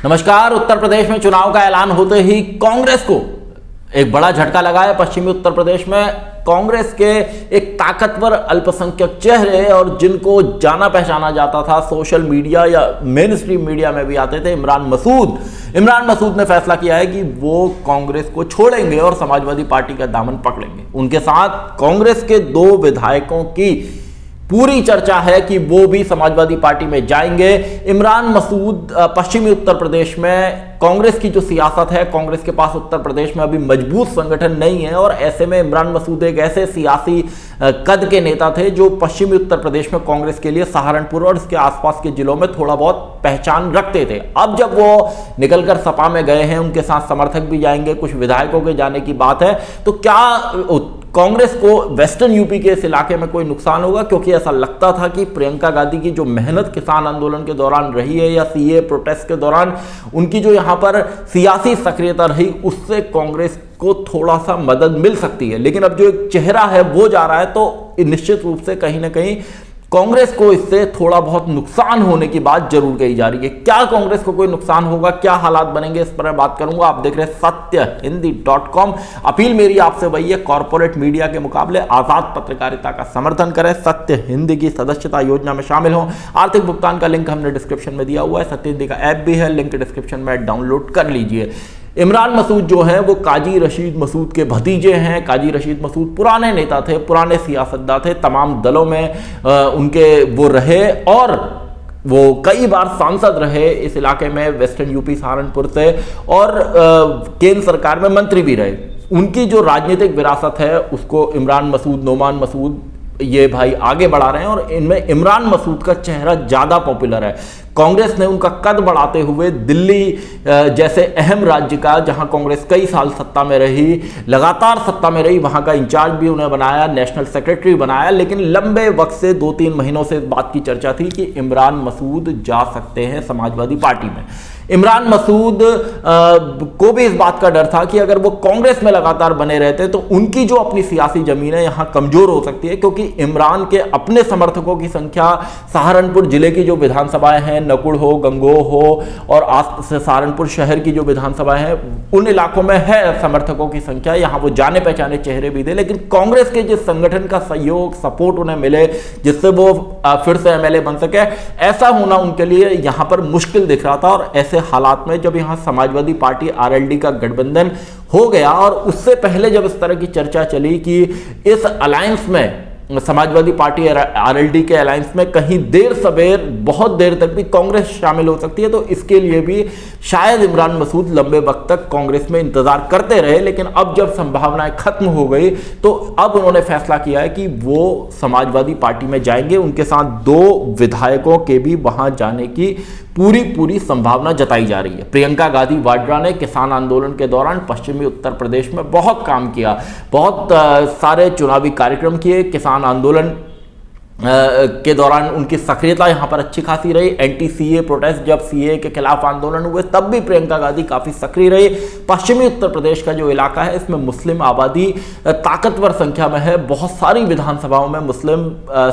नमस्कार। उत्तर प्रदेश में चुनाव का ऐलान होते ही कांग्रेस को एक बड़ा झटका लगा है। पश्चिमी उत्तर प्रदेश में कांग्रेस के एक ताकतवर अल्पसंख्यक चेहरे और जिनको जाना पहचाना जाता था, सोशल मीडिया या मेन स्ट्रीम मीडिया में भी आते थे, इमरान मसूद ने फैसला किया है कि वो कांग्रेस को छोड़ेंगे और समाजवादी पार्टी का दामन पकड़ेंगे। उनके साथ कांग्रेस के 2 विधायकों की पूरी चर्चा है कि वो भी समाजवादी पार्टी में जाएंगे। इमरान मसूद पश्चिमी उत्तर प्रदेश में कांग्रेस की जो सियासत है, कांग्रेस के पास उत्तर प्रदेश में अभी मजबूत संगठन नहीं है और ऐसे में इमरान मसूद एक ऐसे सियासी कद के नेता थे जो पश्चिमी उत्तर प्रदेश में कांग्रेस के लिए सहारनपुर और इसके आसपास के जिलों में थोड़ा बहुत पहचान रखते थे। अब जब वो निकलकर सपा में गए हैं, उनके साथ समर्थक भी जाएंगे, कुछ विधायकों के जाने की बात है, तो क्या कांग्रेस को वेस्टर्न यूपी के इस इलाके में कोई नुकसान होगा? क्योंकि ऐसा लगता था कि प्रियंका गांधी की जो मेहनत किसान आंदोलन के दौरान रही है या सीए प्रोटेस्ट के दौरान उनकी जो यहां पर सियासी सक्रियता रही, उससे कांग्रेस को थोड़ा सा मदद मिल सकती है। लेकिन अब जो एक चेहरा है वो जा रहा है तो निश्चित रूप से कहीं ना कहीं कांग्रेस को इससे थोड़ा बहुत नुकसान होने की बात जरूर कही जा रही है। क्या कांग्रेस को कोई नुकसान होगा, क्या हालात बनेंगे, इस पर मैं बात करूंगा। आप देख रहे हैं सत्यहिंदी.com। अपील मेरी आपसे वही है, कॉर्पोरेट मीडिया के मुकाबले आजाद पत्रकारिता का समर्थन करें, सत्य हिंदी की सदस्यता योजना में शामिल हों। आर्थिक भुगतान का लिंक हमने डिस्क्रिप्शन में दिया हुआ है, सत्य हिंदी का ऐप भी है, लिंक डिस्क्रिप्शन में डाउनलोड कर लीजिए। इमरान मसूद जो है वो काजी रशीद मसूद के भतीजे हैं। काजी रशीद मसूद पुराने नेता थे, पुराने सियासतदान थे, तमाम दलों में उनके वो रहे और वो कई बार सांसद रहे इस इलाके में, वेस्टर्न यूपी सहारनपुर से, और केंद्र सरकार में मंत्री भी रहे। उनकी जो राजनीतिक विरासत है उसको इमरान मसूद, नोमान मसूद ये भाई आगे बढ़ा रहे हैं और इनमें इमरान मसूद का चेहरा ज्यादा पॉपुलर है। कांग्रेस ने उनका कद बढ़ाते हुए दिल्ली जैसे अहम राज्य का, जहां कांग्रेस कई साल सत्ता में रही, लगातार सत्ता में रही, वहां का इंचार्ज भी उन्हें बनाया, नेशनल सेक्रेटरी बनाया। लेकिन लंबे वक्त से 2-3 महीनों से इस बात की चर्चा थी कि इमरान मसूद जा सकते हैं समाजवादी पार्टी में। इमरान मसूद को भी इस बात का डर था कि अगर वो कांग्रेस में लगातार बने रहते तो उनकी जो अपनी सियासी जमीन है यहां कमजोर हो सकती है, क्योंकि इमरान के अपने समर्थकों की संख्या सहारनपुर जिले की जो विधानसभाएं हैं, नकुड़ हो, गंगोह हो और सहारनपुर शहर की जो विधानसभाएं हैं, उन इलाकों में है समर्थकों की संख्या। यहां वो जाने पहचाने चेहरे भी थे, लेकिन कांग्रेस के जिस संगठन का सहयोग, सपोर्ट उन्हें मिले जिससे वो फिर से एमएलए बन सके, ऐसा होना उनके लिए यहां पर मुश्किल दिख रहा था। और ऐसे हालात में जब यहां समाजवादी पार्टी आरएलडी का गठबंधन हो गया और उससे पहले जब इस तरह की चर्चा चली कि इस अलायंस में, समाजवादी पार्टी आरएलडी के अलायंस में कहीं देर सवेर, बहुत देर तक भी कांग्रेस शामिल हो सकती है, तो इसके लिए भी शायद इमरान मसूद लंबे वक्त तक कांग्रेस में इंतजार करते रहे। लेकिन अब जब संभावनाएं खत्म हो गई तो अब उन्होंने फैसला किया है कि वो समाजवादी पार्टी में जाएंगे। उनके साथ 2 विधायकों के भी वहां जाने की पूरी संभावना जताई जा रही है। प्रियंका गांधी वाड्रा ने किसान आंदोलन के दौरान पश्चिमी उत्तर प्रदेश में बहुत काम किया, बहुत सारे चुनावी कार्यक्रम किए। किसान आंदोलन के दौरान उनकी सक्रियता यहां पर अच्छी खासी रही। एंटी सीए प्रोटेस्ट, जब सीए के खिलाफ आंदोलन हुए तब भी प्रियंका गांधी काफी सक्रिय रही। पश्चिमी उत्तर प्रदेश का जो इलाका है इसमें मुस्लिम आबादी ताकतवर संख्या में है। बहुत सारी विधानसभाओं में मुस्लिम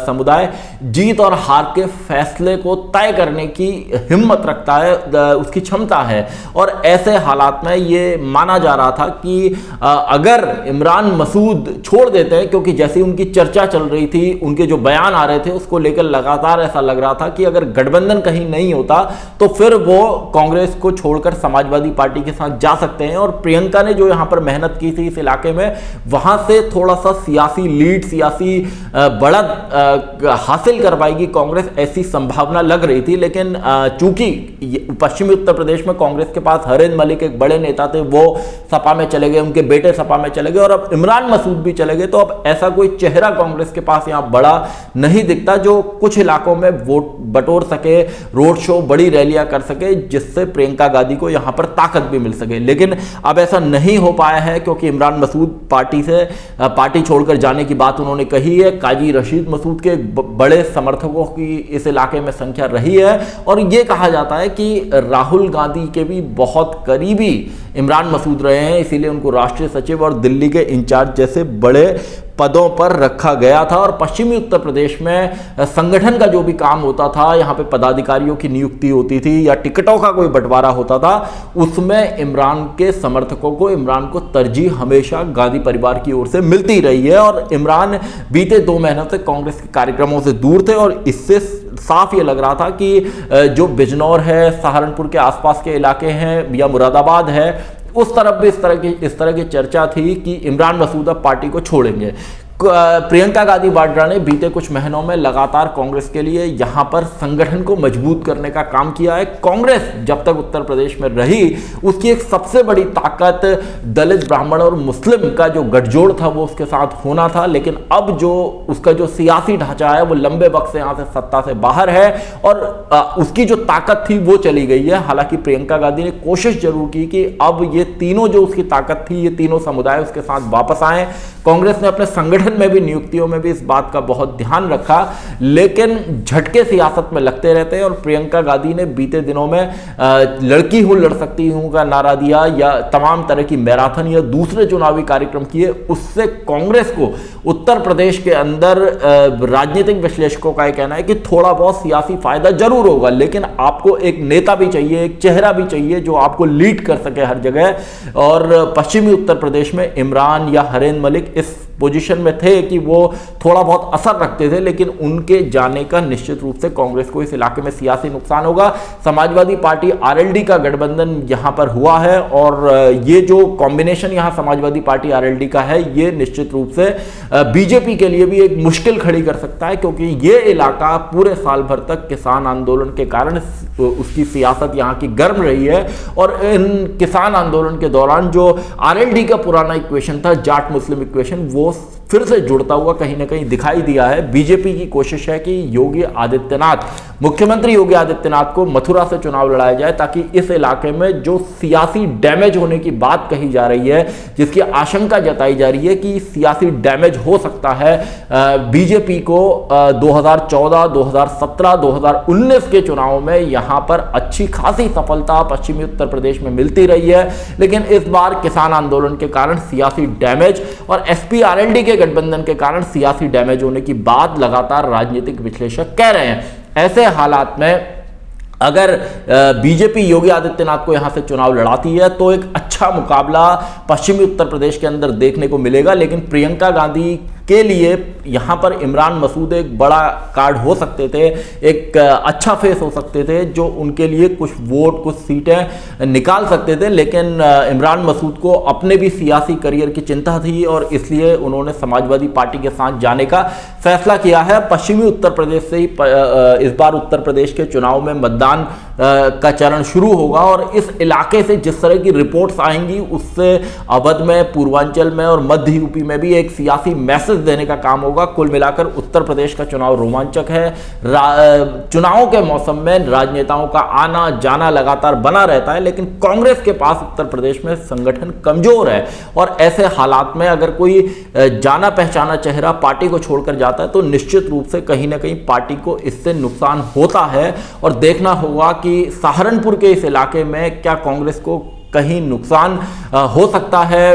समुदाय जीत और हार के फैसले को तय करने की हिम्मत रखता है, उसकी क्षमता है। और ऐसे हालात में ये माना जा रहा था कि अगर इमरान मसूद छोड़ देते हैं, क्योंकि जैसी उनकी चर्चा चल रही थी, उनके जो बयान आ रहे थे उसको लेकर लगातार ऐसा लग रहा था कि अगर गठबंधन कहीं नहीं होता तो फिर वो कांग्रेस को छोड़कर समाजवादी पार्टी के साथ जा सकते हैं। और प्रियंका ने जो यहां पर मेहनत की थी इस इलाके में, वहां से थोड़ा सा सियासी लीड, सियासी बढ़त हासिल कर पाएगी कांग्रेस, ऐसी संभावना लग रही थी। लेकिन चूंकि पश्चिमी उत्तर प्रदेश में कांग्रेस के पास हरेंद्र मलिक एक बड़े नेता थे, वो सपा में चले गए, उनके बेटे सपा में चले गए और अब इमरान मसूद भी चले गए, तो अब ऐसा कोई चेहरा कांग्रेस के पास यहां बड़ा नहीं दिखता जो कुछ इलाकों में वोट बटोर सके, रोड शो, बड़ी रैलियां कर सके, जिससे प्रियंका गांधी को यहां पर ताकत भी मिल सके। लेकिन अब ऐसा नहीं हो पाया है, क्योंकि इमरान मसूद पार्टी छोड़कर जाने की बात उन्होंने कही है। काजी रशीद मसूद के बड़े समर्थकों की इस इलाके में संख्या रही है और यह कहा जाता है कि राहुल गांधी के भी बहुत करीबी इमरान मसूद रहे हैं, इसीलिए उनको राष्ट्रीय सचिव और दिल्ली के इंचार्ज जैसे बड़े पदों पर रखा गया था और पश्चिमी उत्तर प्रदेश में संगठन का जो भी काम होता था, यहाँ पे पदाधिकारियों की नियुक्ति होती थी या टिकटों का कोई बंटवारा होता था, उसमें इमरान के समर्थकों को, इमरान को तरजीह हमेशा गांधी परिवार की ओर से मिलती रही है। और इमरान बीते 2 महीनों से कांग्रेस के कार्यक्रमों से दूर थे और इससे साफ ये लग रहा था कि जो बिजनौर है, सहारनपुर के आसपास के इलाके हैं या मुरादाबाद है, उस तरफ भी इस तरह की चर्चा थी कि इमरान मसूद अब पार्टी को छोड़ेंगे। प्रियंका गांधी वाड्रा ने बीते कुछ महीनों में लगातार कांग्रेस के लिए यहां पर संगठन को मजबूत करने का काम किया है। कांग्रेस जब तक उत्तर प्रदेश में रही, उसकी एक सबसे बड़ी ताकत दलित, ब्राह्मण और मुस्लिम का जो गठजोड़ था वो उसके साथ होना था, लेकिन अब जो उसका जो सियासी ढांचा है वो लंबे वक्त से यहां से सत्ता से बाहर है और उसकी जो ताकत थी वो चली गई है। हालांकि प्रियंका गांधी ने कोशिश जरूर की कि अब ये तीनों जो उसकी ताकत थी, ये तीनों समुदाय उसके साथ वापस आए। कांग्रेस ने अपने संगठन में भी, नियुक्तियों में भी इस बात का बहुत ध्यान रखा, लेकिन झटके सियासत में लगते रहते हैं। और प्रियंका गांधी ने बीते दिनों में लड़की हूं लड़ सकती हूं का नारा दिया या तमाम तरह की मैराथन या दूसरे चुनावी कार्यक्रम किए। उससे कांग्रेस को उत्तर प्रदेश के अंदर राजनीतिक विश्लेषकों का कहना है कि थोड़ा बहुत सियासी फायदा जरूर होगा, लेकिन आपको एक नेता भी चाहिए, एक चेहरा भी चाहिए जो आपको लीड कर सके हर जगह। और पश्चिमी उत्तर प्रदेश में इमरान या हरेन मलिक इस पोजीशन में थे कि वो थोड़ा बहुत असर रखते थे, लेकिन उनके जाने का निश्चित रूप से कांग्रेस को इस इलाके में सियासी नुकसान होगा। समाजवादी पार्टी आरएलडी का गठबंधन यहां पर हुआ है और ये जो कॉम्बिनेशन यहां समाजवादी पार्टी आरएलडी का है, ये निश्चित रूप से बीजेपी के लिए भी एक मुश्किल खड़ी कर सकता है, क्योंकि ये इलाका पूरे साल भर तक किसान आंदोलन के कारण उसकी सियासत यहां की गर्म रही है। और इन किसान आंदोलन के दौरान जो आरएलडी का पुराना इक्वेशन था, जाट मुस्लिम इक्वेशन, वो फिर से जुड़ता हुआ कहीं ना कहीं दिखाई दिया है। बीजेपी की कोशिश है कि मुख्यमंत्री योगी आदित्यनाथ को मथुरा से चुनाव लड़ाया जाए, ताकि इस इलाके में जो सियासी डैमेज होने की बात कही जा रही है, जिसकी आशंका जताई जा रही है कि सियासी डैमेज हो सकता है, बीजेपी को 2014, 2017, 2019 के चुनाव में यहां पर अच्छी खासी सफलता पश्चिमी उत्तर प्रदेश में मिलती रही है, लेकिन इस बार किसान आंदोलन के कारण सियासी डैमेज और एसपी आरएलडी के गठबंधन के कारण सियासी डैमेज होने की बात लगातार राजनीतिक विश्लेषक कह रहे हैं। ऐसे हालात में अगर बीजेपी योगी आदित्यनाथ को यहां से चुनाव लड़ाती है तो एक अच्छा मुकाबला पश्चिमी उत्तर प्रदेश के अंदर देखने को मिलेगा, लेकिन प्रियंका गांधी के लिए यहां पर इमरान मसूद एक बड़ा कार्ड हो सकते थे, एक अच्छा फेस हो सकते थे, जो उनके लिए कुछ वोट, कुछ सीटें निकाल सकते थे। लेकिन इमरान मसूद को अपने भी सियासी करियर की चिंता थी और इसलिए उन्होंने समाजवादी पार्टी के साथ जाने का फैसला किया है। पश्चिमी उत्तर प्रदेश से ही इस बार उत्तर प्रदेश के चुनाव में मतदान का चरण शुरू होगा और इस इलाके से जिस तरह की रिपोर्ट्स आएंगी उससे अवध में, पूर्वांचल में और मध्य यूपी में भी एक सियासी मैसेज देने का काम होगा। कुल मिलाकर उत्तर प्रदेश का चुनाव रोमांचक है। चुनावों के मौसम में राजनेताओं का आना जाना लगातार बना रहता है, लेकिन कांग्रेस के पास उत्तर प्रदेश में संगठन कमजोर है और ऐसे हालात में अगर कोई जाना पहचाना चेहरा पार्टी को छोड़कर जाता है तो निश्चित रूप से कहीं ना कहीं पार्टी को इससे नुकसान होता है। और देखना होगा कि सहारनपुर के इस इलाके में क्या कांग्रेस को कहीं नुकसान हो सकता है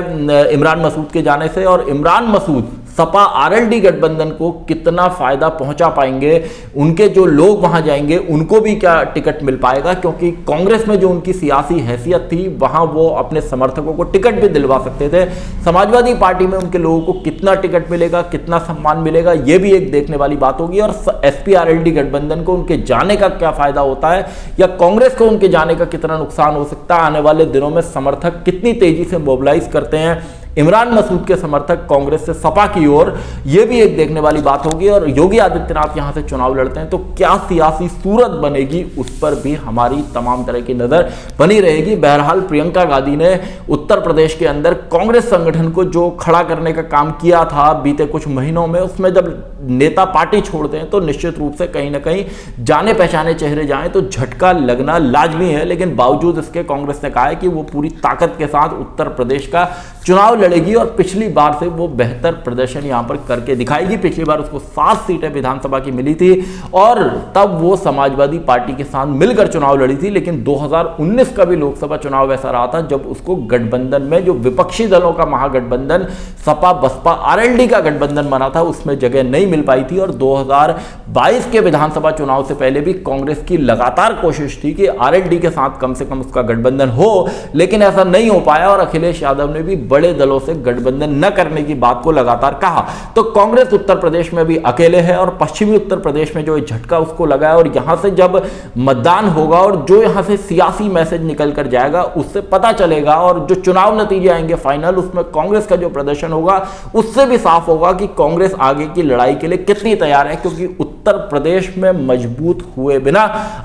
इमरान मसूद के जाने से, और इमरान मसूद सपा आरएलडी गठबंधन को कितना फायदा पहुंचा पाएंगे, उनके जो लोग वहां जाएंगे उनको भी क्या टिकट मिल पाएगा, क्योंकि कांग्रेस में जो उनकी सियासी हैसियत थी वहां वो अपने समर्थकों को टिकट भी दिलवा सकते थे। समाजवादी पार्टी में उनके लोगों को कितना टिकट मिलेगा, कितना सम्मान मिलेगा, यह भी एक देखने वाली बात होगी। और एसपी आरएलडी गठबंधन को उनके जाने का क्या फायदा होता है या कांग्रेस को उनके जाने का कितना नुकसान हो सकता है, आने वाले दिनों में समर्थक कितनी तेजी से मोबिलाइज करते हैं इमरान मसूद के समर्थक कांग्रेस से सपा की ओर, यह भी एक देखने वाली बात होगी। और योगी आदित्यनाथ यहां से चुनाव लड़ते हैं तो क्या सियासी सूरत बनेगी, उस पर भी हमारी तमाम तरह की नजर बनी रहेगी। बहरहाल प्रियंका गांधी ने उत्तर प्रदेश के अंदर कांग्रेस संगठन को जो खड़ा करने का काम किया था बीते कुछ महीनों में, उसमें जब नेता पार्टी छोड़ते हैं तो निश्चित रूप से कहीं ना कहीं जाने पहचाने चेहरे जाएं तो झटका लगना लाजमी है। लेकिन बावजूद इसके कांग्रेस ने कहा है कि वो पूरी ताकत के साथ उत्तर प्रदेश का चुनाव लड़ेगी और पिछली बार से वो बेहतर प्रदर्शन यहां पर करके दिखाएगी। पिछली बार उसको 7 सीटें विधानसभा की मिली थी और तब वो समाजवादी पार्टी के साथ मिलकर चुनाव लड़ी थी। लेकिन 2019 का भी लोकसभा चुनाव ऐसा रहा था जब उसको गठबंधन में, जो विपक्षी दलों का महागठबंधन सपा बसपा आरएलडी का गठबंधन बना था, उसमें जगह नहीं मिल पाई थी। और 2022 के विधानसभा चुनाव से पहले भी कांग्रेस की लगातार कोशिश थी कि आरएलडी के साथ कम से कम उसका गठबंधन हो, लेकिन ऐसा नहीं हो पाया और अखिलेश यादव ने भी बड़े दलों से गठबंधन न करने की बात को लगातार कहा। तो कांग्रेस उत्तर प्रदेश में भी अकेले है और पश्चिमी उत्तर प्रदेश में जो झटका उसको लगा है, और यहां से जब मतदान होगा और जो यहां से सियासी मैसेज निकल कर जाएगा उससे पता चलेगा, और जो चुनाव नतीजे आएंगे फाइनल, उसमें कांग्रेस का जो प्रदर्शन होगा उससे भी साफ होगा कि कांग्रेस आगे की लड़ाई के लिए कितनी तैयार है। क्योंकि उत्तर प्रदेश में मजबूत हुए बिना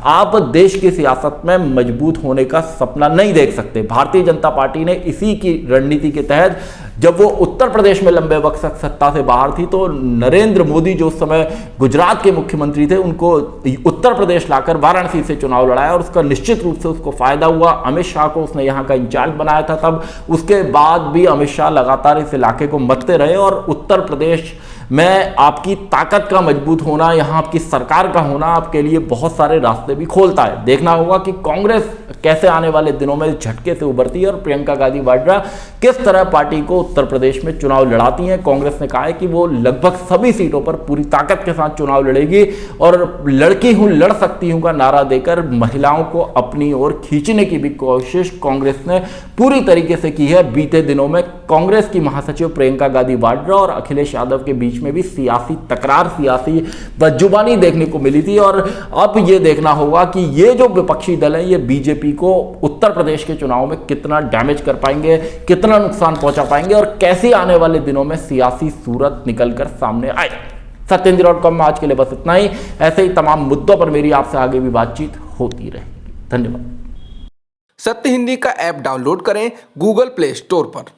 आप देश की सियासत में मजबूत होने का सपना नहीं देख सकते। भारतीय जनता पार्टी ने इसी की रणनीति के तहत, जब वो उत्तर प्रदेश में लंबे वक्त तक सत्ता से बाहर थी, तो नरेंद्र मोदी जो उस समय गुजरात के मुख्यमंत्री थे, उनको उत्तर प्रदेश लाकर वाराणसी से चुनाव लड़ाया और उसका निश्चित रूप से उसको फायदा हुआ। अमित शाह को उसने यहाँ का इंचार्ज बनाया था तब, उसके बाद भी अमित शाह लगातार इस इलाके को मथते रहे। और उत्तर प्रदेश में आपकी ताकत का मजबूत होना, यहाँ आपकी सरकार का होना आपके लिए बहुत सारे रास्ते भी खोलता है। देखना होगा कि कांग्रेस कैसे आने वाले दिनों में झटके से उभरती है और प्रियंका गांधी वाड्रा किस तरह पार्टी को उत्तर प्रदेश में चुनाव लड़ाती हैं। कांग्रेस ने कहा है कि वो लगभग सभी सीटों पर पूरी ताकत के साथ चुनाव लड़ेगी और लड़की हूं लड़ सकती हूं का नारा देकर महिलाओं को अपनी ओर खींचने की भी कोशिश कांग्रेस ने पूरी तरीके से की है। बीते दिनों में कांग्रेस की महासचिव प्रियंका गांधी वाड्रा और अखिलेश यादव के बीच में भी सियासी तकरार, सियासी बदजुबानी देखने को मिली थी। और अब ये देखना होगा कि ये जो विपक्षी दल है, ये बीजेपी को उत्तर प्रदेश के चुनाव में कितना डैमेज कर पाएंगे, कितना नुकसान पहुंचा पाएंगे और कैसी आने वाले दिनों में सियासी सूरत निकलकर सामने आए। सत्येंद्र.com में आज के लिए बस इतना ही। ऐसे ही तमाम मुद्दों पर मेरी आपसे आगे भी बातचीत होती रहेगी। धन्यवाद। सत्य हिंदी का ऐप डाउनलोड करें गूगल प्ले स्टोर पर।